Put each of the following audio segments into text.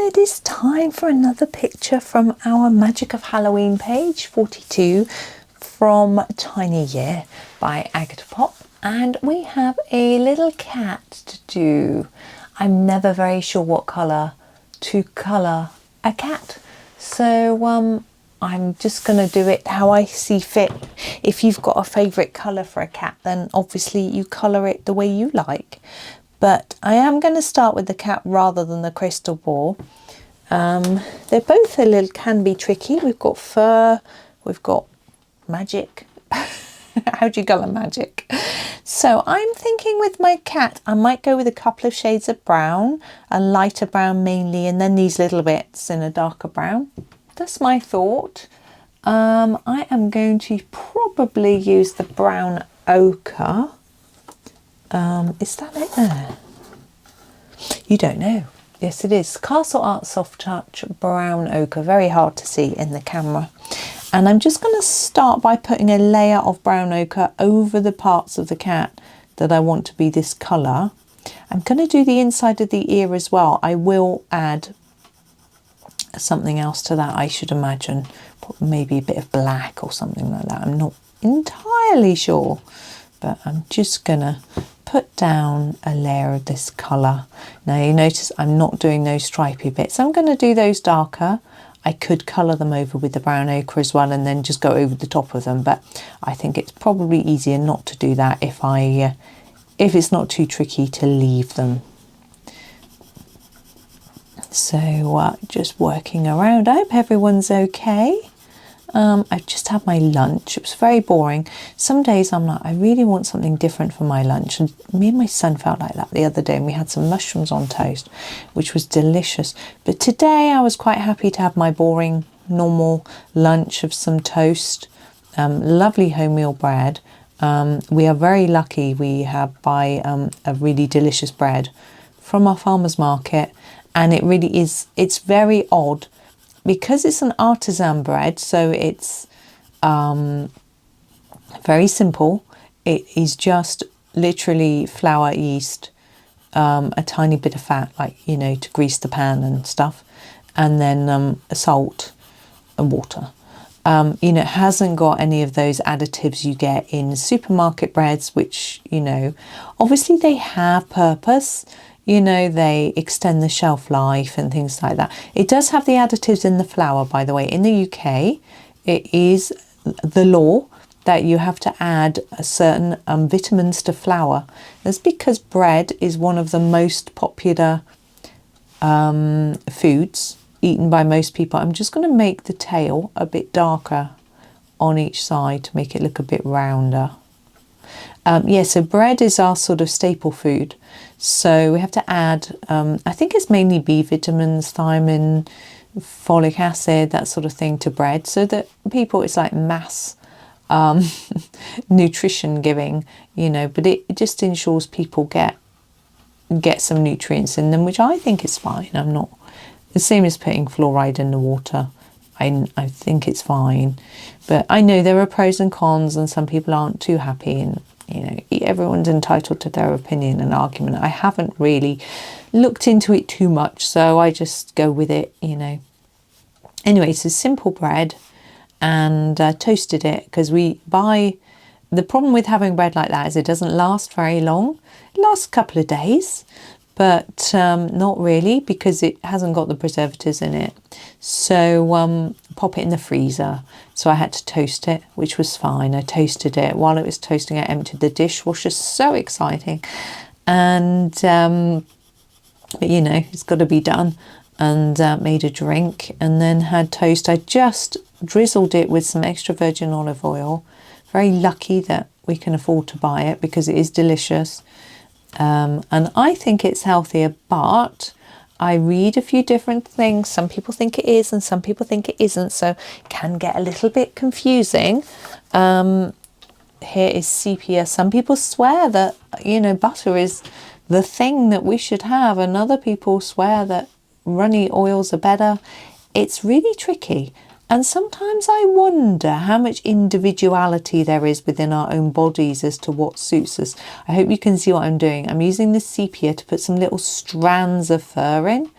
it is time for another picture from our Magic of Halloween page 42 from Tiny Year by Agotapop, and we have a little cat to do. I'm never very sure what colour to colour a cat, so I'm just going to do it how I see fit. If you've got a favourite colour for a cat, then obviously you colour it the way you like. But I am going to start with the cat rather than the crystal ball. They're both can be tricky. We've got fur, we've got magic. How do you colour magic? So I'm thinking with my cat, I might go with a couple of shades of brown, a lighter brown mainly, and then these little bits in a darker brown. That's my thought. I am going to probably use the brown ochre. Is that it there? You don't know. Yes, it is. Castle Art Soft Touch Brown Ochre. Very hard to see in the camera. And I'm just going to start by putting a layer of brown ochre over the parts of the cat that I want to be this colour. I'm going to do the inside of the ear as well. I will add something else to that, I should imagine. Maybe a bit of black or something like that. I'm not entirely sure. But I'm just going to put down a layer of this colour. Now you notice I'm not doing those stripy bits. I'm going to do those darker. I could colour them over with the brown ochre as well and then just go over the top of them, but I think it's probably easier not to do that if it's not too tricky to leave them. So just working around. I hope everyone's okay. I've just had my lunch. It was very boring. Some days I'm like, I really want something different for my lunch. And me and my son felt like that the other day, and we had some mushrooms on toast, which was delicious. But today I was quite happy to have my boring, normal lunch of some toast, lovely wholemeal bread. We are very lucky. We have buy a really delicious bread from our farmer's market, and it really is, it's very odd. Because it's an artisan bread, so it's very simple. It is just literally flour, yeast, a tiny bit of fat, like, you know, to grease the pan and stuff, and then salt and water. You know, it hasn't got any of those additives you get in supermarket breads, which, you know, obviously they have purpose. You know, they extend the shelf life and things like that. It does have the additives in the flour, by the way. In the UK, it is the law that you have to add a certain vitamins to flour. That's because bread is one of the most popular foods eaten by most people. I'm just going to make the tail a bit darker on each side to make it look a bit rounder. Yeah, so bread is our sort of staple food. So we have to add, I think it's mainly B vitamins, thiamine, folic acid, that sort of thing to bread, so that people, it's like mass nutrition giving, you know, but it just ensures people get some nutrients in them, which I think is fine. I'm not, the same as putting fluoride in the water. I think it's fine. But I know there are pros and cons, and some people aren't too happy, and you know, everyone's entitled to their opinion and argument. I haven't really looked into it too much, so I just go with it, you know. Anyway, so simple bread, and toasted it, because we buy, the problem with having bread like that is it doesn't last very long. It lasts a couple of days, but not really, because it hasn't got the preservatives in it. So pop it in the freezer. So I had to toast it, which was fine. I toasted it. While it was toasting, I emptied the dishwasher. So exciting. And but you know, it's got to be done. And made a drink, and then had toast. I just drizzled it with some extra virgin olive oil. Very lucky that we can afford to buy it, because it is delicious. And I think it's healthier, but I read a few different things. Some people think it is and some people think it isn't, so it can get a little bit confusing. Here is sepia. Some people swear that, you know, butter is the thing that we should have, and other people swear that runny oils are better. It's really tricky. And sometimes I wonder how much individuality there is within our own bodies as to what suits us. I hope you can see what I'm doing. I'm using the sepia to put some little strands of fur in.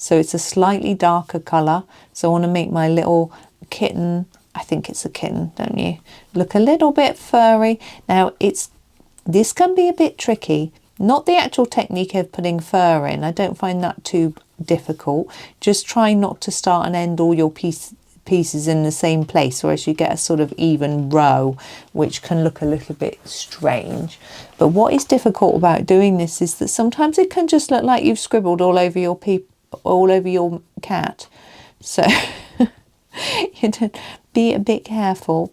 so it's a slightly darker colour. So I want to make my little kitten, I think it's a kitten, don't you, look a little bit furry. Now this can be a bit tricky, not the actual technique of putting fur in, I don't find that too difficult, just try not to start and end all your pieces in the same place, or else you get a sort of even row, which can look a little bit strange. But what is difficult about doing this is that sometimes it can just look like you've scribbled all over your cat. So you don't, be a bit careful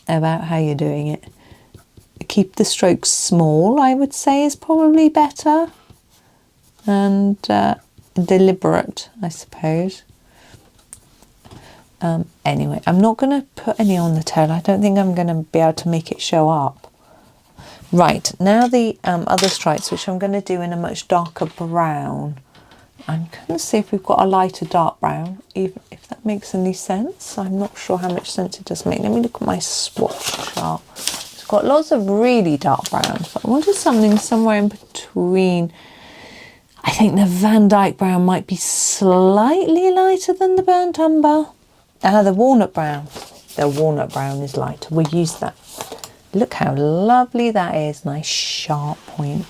about how you're doing it. Keep the strokes small, I would say, is probably better, and deliberate, I suppose. Anyway, I'm not going to put any on the tail. I don't think I'm going to be able to make it show up. Right, now the other stripes, which I'm going to do in a much darker brown. I'm going to see if we've got a lighter dark brown, even if that makes any sense. I'm not sure how much sense it does make. Let me look at my swatch chart. It's got lots of really dark browns, but I wanted something somewhere in between. I think the Van Dyke brown might be slightly lighter than the burnt umber. The walnut brown. The walnut brown is lighter. We'll use that. Look how lovely that is. Nice sharp point.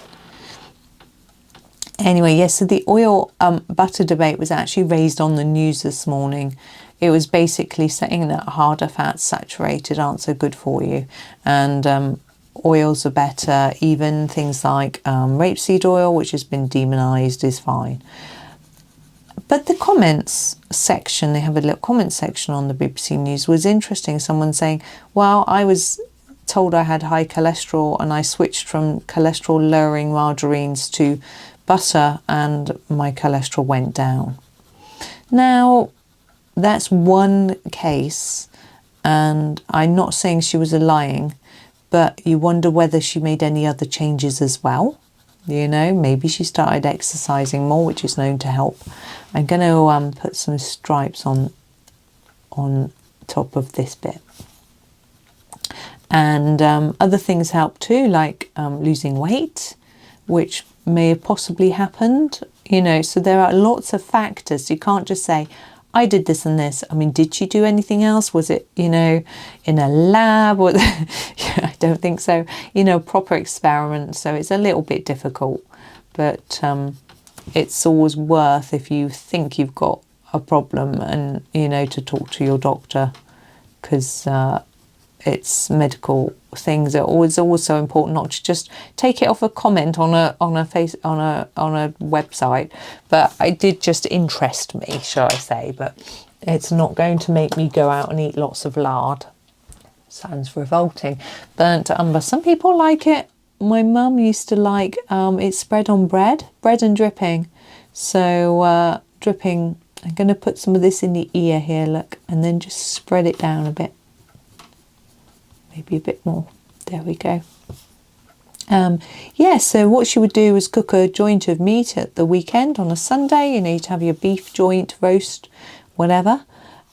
Anyway, yes, so the oil butter debate was actually raised on the news this morning. It was basically saying that harder fats, saturated, aren't so good for you. And oils are better. Even things like rapeseed oil, which has been demonized, is fine. But the comments section, they have a little comment section on the BBC News, was interesting. Someone saying, well, I was told I had high cholesterol and I switched from cholesterol lowering margarines to butter and my cholesterol went down. Now, that's one case, and I'm not saying she was lying, but you wonder whether she made any other changes as well. You know, maybe she started exercising more, which is known to help. I'm going to put some stripes on top of this bit. And other things help too, like losing weight, which may have possibly happened, you know. So there are lots of factors. You can't just say, I did this and this. I mean, did she do anything else? Was it, you know, in a lab? Or I don't think so. You know, proper experiment. So it's a little bit difficult. But it's always worth, if you think you've got a problem, and, you know, to talk to your doctor, because it's medical things. It's always so important not to just take it off a comment on a website. But it did just interest me, shall I say. But it's not going to make me go out and eat lots of lard. Sounds revolting. Burnt umber. Some people like it. My mum used to like it spread on bread and dripping. So dripping. I'm going to put some of this in the ear here, look, and then just spread it down a bit. Maybe a bit more. There we go. Yeah, so what she would do is cook a joint of meat at the weekend on a Sunday. You know, you'd have your beef joint, roast, whatever.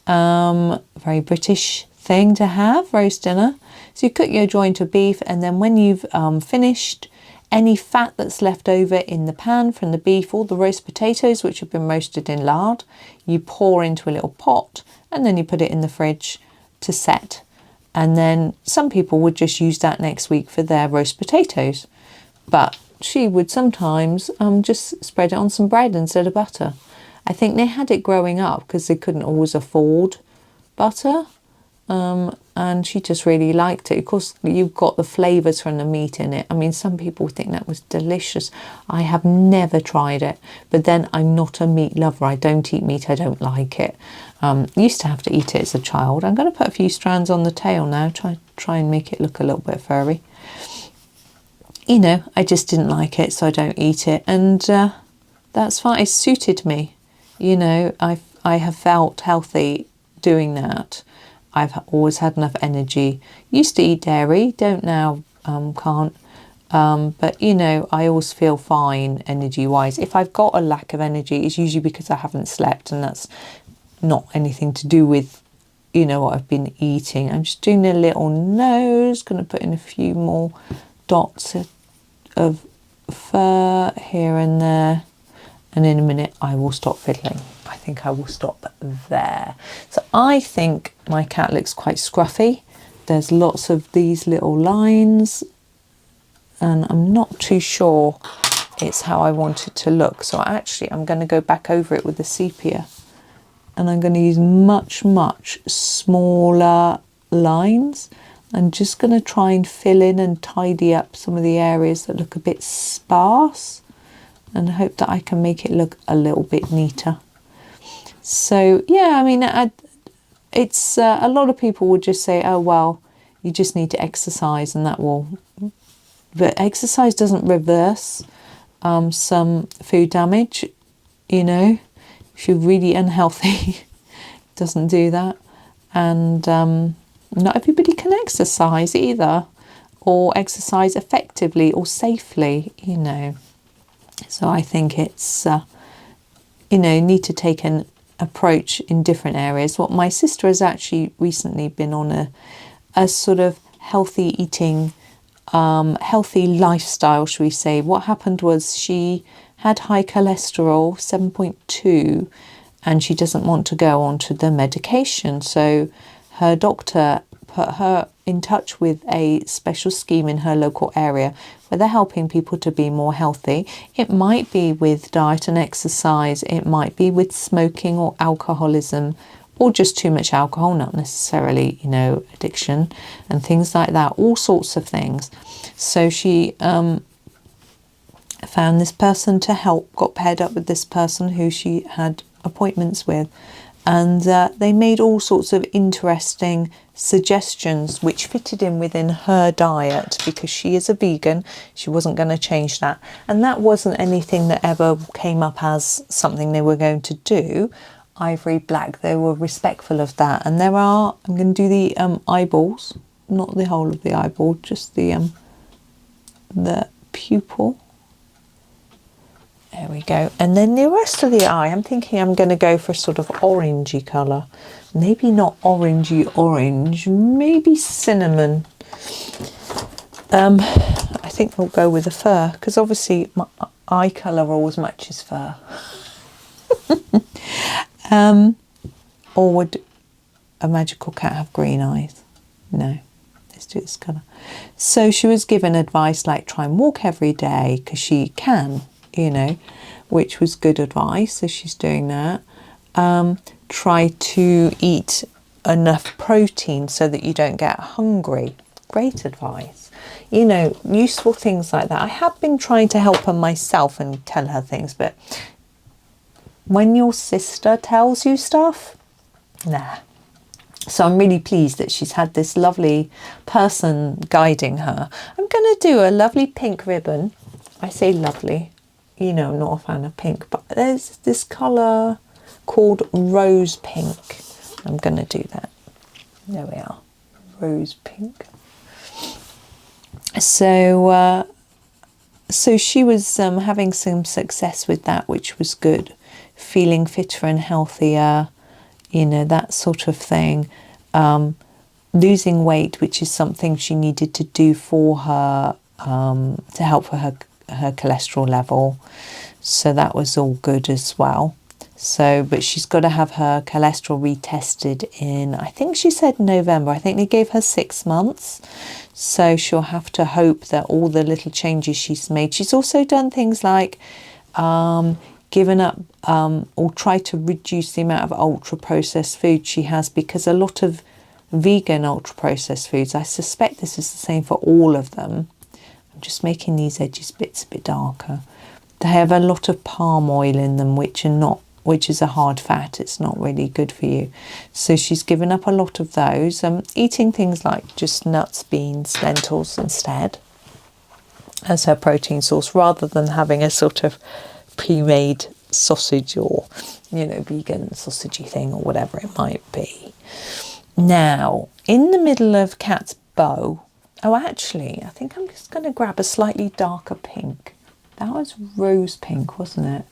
Very British thing to have, roast dinner. So you cook your joint of beef, and then when you've finished, any fat that's left over in the pan from the beef, all the roast potatoes which have been roasted in lard, you pour into a little pot, and then you put it in the fridge to set. And then some people would just use that next week for their roast potatoes. But she would sometimes just spread it on some bread instead of butter. I think they had it growing up because they couldn't always afford butter. And she just really liked it. Of course, you've got the flavours from the meat in it. I mean, some people think that was delicious. I have never tried it. But then I'm not a meat lover. I don't eat meat. I don't like it. Used to have to eat it as a child. I'm going to put a few strands on the tail now. Try and make it look a little bit furry. You know, I just didn't like it, so I don't eat it. And that's fine. It suited me. You know, I have felt healthy doing that. I've always had enough energy. Used to eat dairy, don't now, can't. But, you know, I always feel fine energy-wise. If I've got a lack of energy, it's usually because I haven't slept, and that's not anything to do with, you know, what I've been eating. I'm just doing a little nose, going to put in a few more dots of fur here and there. and in a minute I will stop fiddling. I think I will stop there. So I think my cat looks quite scruffy. There's lots of these little lines, and I'm not too sure it's how I want it to look. So actually I'm going to go back over it with the sepia, and I'm going to use much smaller lines. I'm just going to try and fill in and tidy up some of the areas that look a bit sparse, and hope that I can make it look a little bit neater. So yeah, I mean, it's a lot of people would just say, oh well, you just need to exercise and that will, but exercise doesn't reverse some food damage, you know. If you're really unhealthy, it doesn't do that. And not everybody can exercise either, or exercise effectively or safely, you know. So I think it's you know, need to take an approach in different areas. What my sister has actually recently been on a sort of healthy eating, healthy lifestyle, shall we say. What happened was she had high cholesterol, 7.2, and she doesn't want to go on to the medication. So her doctor put her in touch with a special scheme in her local area where they're helping people to be more healthy. It might be with diet and exercise, it might be with smoking or alcoholism, or just too much alcohol, not necessarily, you know, addiction and things like that, all sorts of things. So she found this person to help, got paired up with this person who she had appointments with, and they made all sorts of interesting suggestions which fitted in within her diet, because she is a vegan. She wasn't going to change that, and that wasn't anything that ever came up as something they were going to do. Ivory black, they were respectful of that. And there are, I'm going to do the eyeballs, not the whole of the eyeball, just the pupil. There we go. And then the rest of the eye, I'm thinking I'm going to go for a sort of orangey colour. Maybe not orangey orange, maybe cinnamon. I think we'll go with the fur, because obviously my eye colour always matches fur. Or would a magical cat have green eyes? No. Let's do this colour. So she was given advice like try and walk every day, because she can, you know, which was good advice. So she's doing that. Try to eat enough protein so that you don't get hungry. Great advice. You know, useful things like that. I have been trying to help her myself and tell her things, but when your sister tells you stuff, nah. So I'm really pleased that she's had this lovely person guiding her. I'm going to do a lovely pink ribbon. I say lovely, you know, I'm not a fan of pink, but there's this colour called rose pink. I'm going to do that. There we are, rose pink. So so she was having some success with that, which was good. Feeling fitter and healthier, you know, that sort of thing. Losing weight, which is something she needed to do for her, to help for her cholesterol level. So that was all good as well. So, but she's got to have her cholesterol retested in, I think she said November. I think they gave her 6 months. So she'll have to hope that all the little changes she's made. She's also done things like given up or try to reduce the amount of ultra processed food she has, because a lot of vegan ultra processed foods, I suspect this is the same for all of them. I'm just making these edges bits a bit darker. They have a lot of palm oil in them, which is a hard fat. It's not really good for you. So she's given up a lot of those. Eating things like just nuts, beans, lentils instead as her protein source, rather than having a sort of pre-made sausage or, you know, vegan sausagey thing or whatever it might be. Now, in the middle of Cat's bow, oh, actually, I think I'm just going to grab a slightly darker pink. That was rose pink, wasn't it?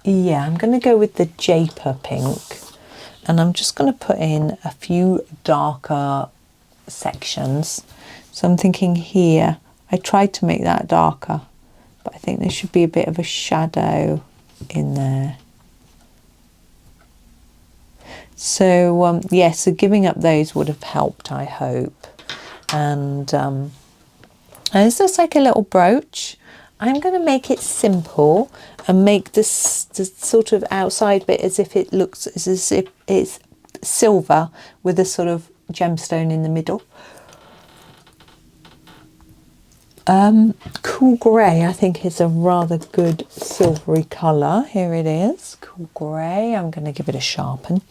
Yeah, I'm going to go with the jaipur pink, and I'm just going to put in a few darker sections. So I'm thinking here, I tried to make that darker, but I think there should be a bit of a shadow in there. So yeah, so giving up those would have helped, I hope. And this looks like a little brooch. I'm going to make it simple and make this the sort of outside bit as if it looks as if it's silver with a sort of gemstone in the middle. Cool grey, I think, is a rather good silvery colour. Here it is, cool grey. I'm going to give it a sharpen.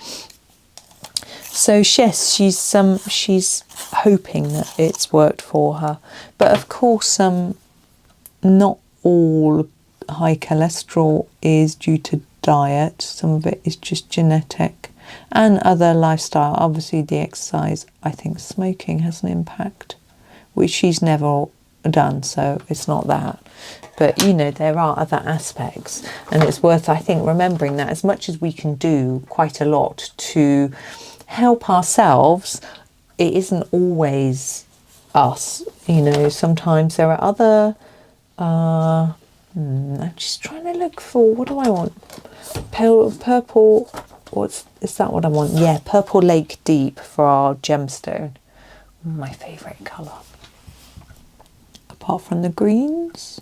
So yes, she's hoping that it's worked for her, but of course, not all high cholesterol is due to diet. Some of it is just genetic and other lifestyle. Obviously, the exercise. I think smoking has an impact, which she's never done, so it's not that. But you know, there are other aspects, and it's worth, I think, remembering that as much as we can do quite a lot to help ourselves, it isn't always us. You know, sometimes there are other I'm just trying to look for, what do I want? Purple, is that what I want? Yeah, purple lake deep for our gemstone. My favourite colour. Apart from the greens.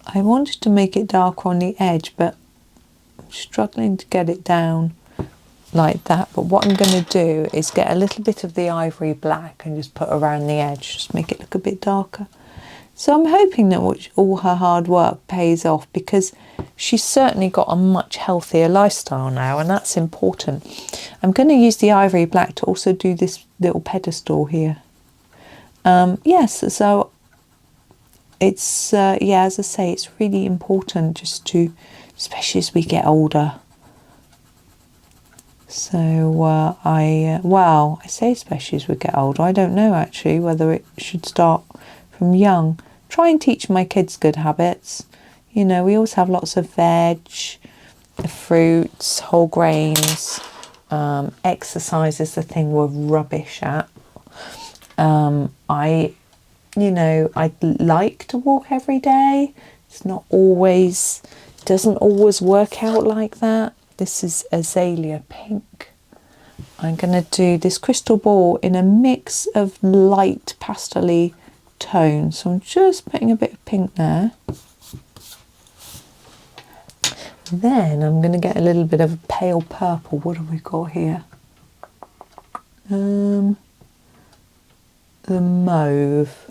I wanted to make it darker on the edge, but I'm struggling to get it down like that. But what I'm going to do is get a little bit of the ivory black and just put around the edge, just make it look a bit darker. So I'm hoping that all her hard work pays off, because she's certainly got a much healthier lifestyle now, and that's important. I'm going to use the ivory black to also do this little pedestal here. Yes, so it's, yeah, as I say, it's really important just to, especially as we get older. So well, I say especially as we get older. I don't know actually whether it should start from young. Try and teach my kids good habits. You know, we always have lots of veg, fruits, whole grains. Exercise is the thing we're rubbish at. I'd like to walk every day. It's not always, doesn't always work out like that. This is azalea pink. I'm going to do this crystal ball in a mix of light pastel-y tones. So I'm just putting a bit of pink there. Then I'm going to get a little bit of pale purple. What have we got here? The mauve.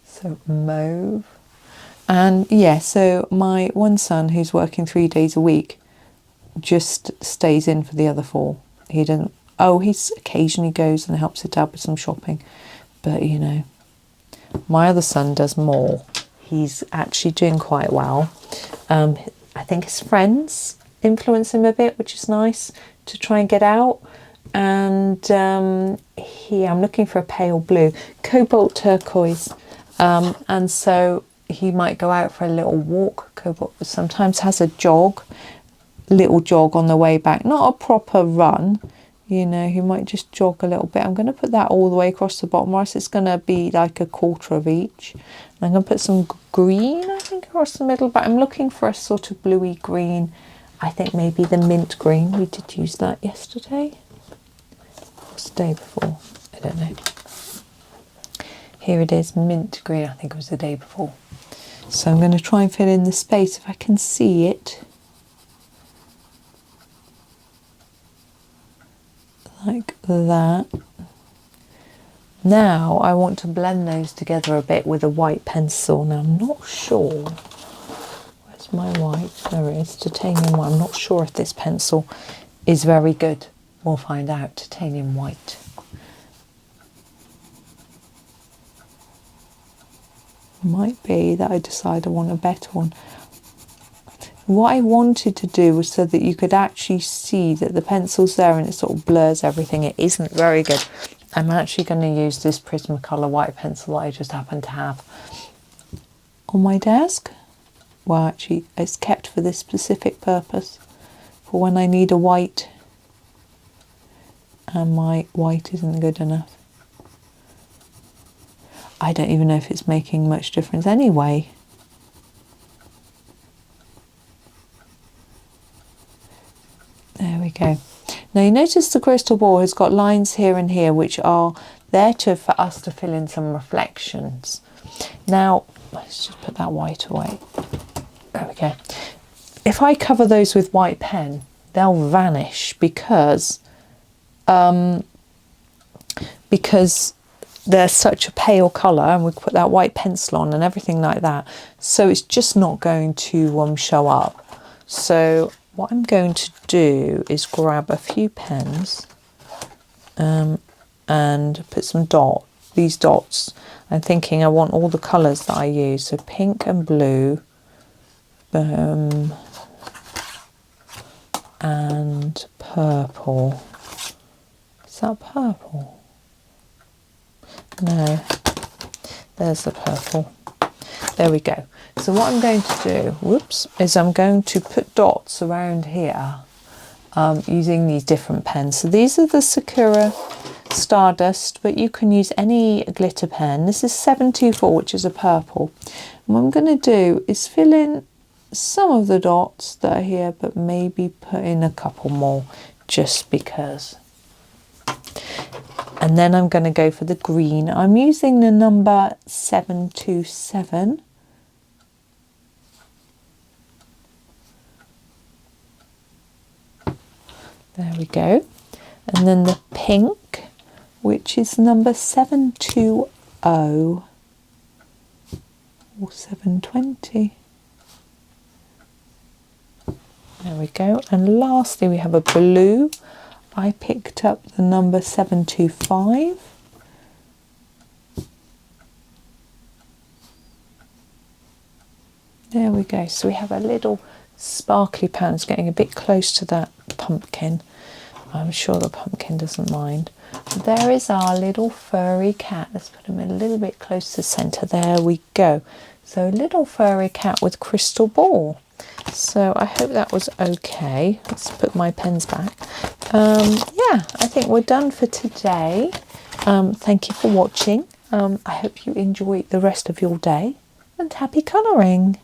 So mauve. And yeah, so my one son, who's working 3 days a week, just stays in for the other 4. He doesn't, he's occasionally goes and helps it out with some shopping. But you know, my other son does more. He's actually doing quite well. I think his friends influence him a bit, which is nice, to try and get out. And I'm looking for a pale blue, cobalt turquoise. And so he might go out for a little walk. Cobalt sometimes has a little jog on the way back. Not a proper run, you know, he might just jog a little bit. I'm going to put that all the way across the bottom, or else it's going to be like a quarter of each. And I'm going to put some green, I think, across the middle, but I'm looking for a sort of bluey green. I think maybe the mint green. We did use that yesterday. Or the day before. I don't know. Here it is, mint green. I think it was the day before. So I'm going to try and fill in the space if I can see it. Like that. Now I want to blend those together a bit with a white pencil. Now I'm not sure. Where's my white? There it is, titanium white. I'm not sure if this pencil is very good. We'll find out. Titanium white. Might be that I decide I want a better one. What I wanted to do was so that you could actually see that the pencil's there and it sort of blurs everything. It isn't very good. I'm actually going to use this Prismacolor white pencil that I just happen to have on my desk. Well, actually, it's kept for this specific purpose, for when I need a white. and my white isn't good enough. I don't even know if it's making much difference anyway. There we go. Now you notice the crystal ball has got lines here and here which are there for us to fill in some reflections. Now let's just put that white away. There we go. If I cover those with white pen, they'll vanish because they're such a pale colour, and we put that white pencil on and everything like that, so it's just not going to show up. So what I'm going to do is grab a few pens and put some these dots. I'm thinking I want all the colours that I use, so pink and blue, and purple. Is that purple? No, there's the purple. There we go. So what I'm going to do, whoops, is I'm going to put dots around here using these different pens. So these are the Sakura Stardust, but you can use any glitter pen. This is 724, which is a purple. And what I'm going to do is fill in some of the dots that are here, but maybe put in a couple more just because. And then I'm going to go for the green. I'm using the number 727. There we go. And then the pink, which is number 720 or 720. There we go. And lastly, we have a blue. I picked up the number 725. There we go. So we have a little sparkly pattern. It's getting a bit close to that pumpkin. I'm sure the pumpkin doesn't mind. There is our little furry cat. Let's put him a little bit close to the centre. There we go. So a little furry cat with crystal ball. So I hope that was okay. Let's put my pens back. Yeah, I think we're done for today. Thank you for watching. I hope you enjoy the rest of your day, and happy colouring.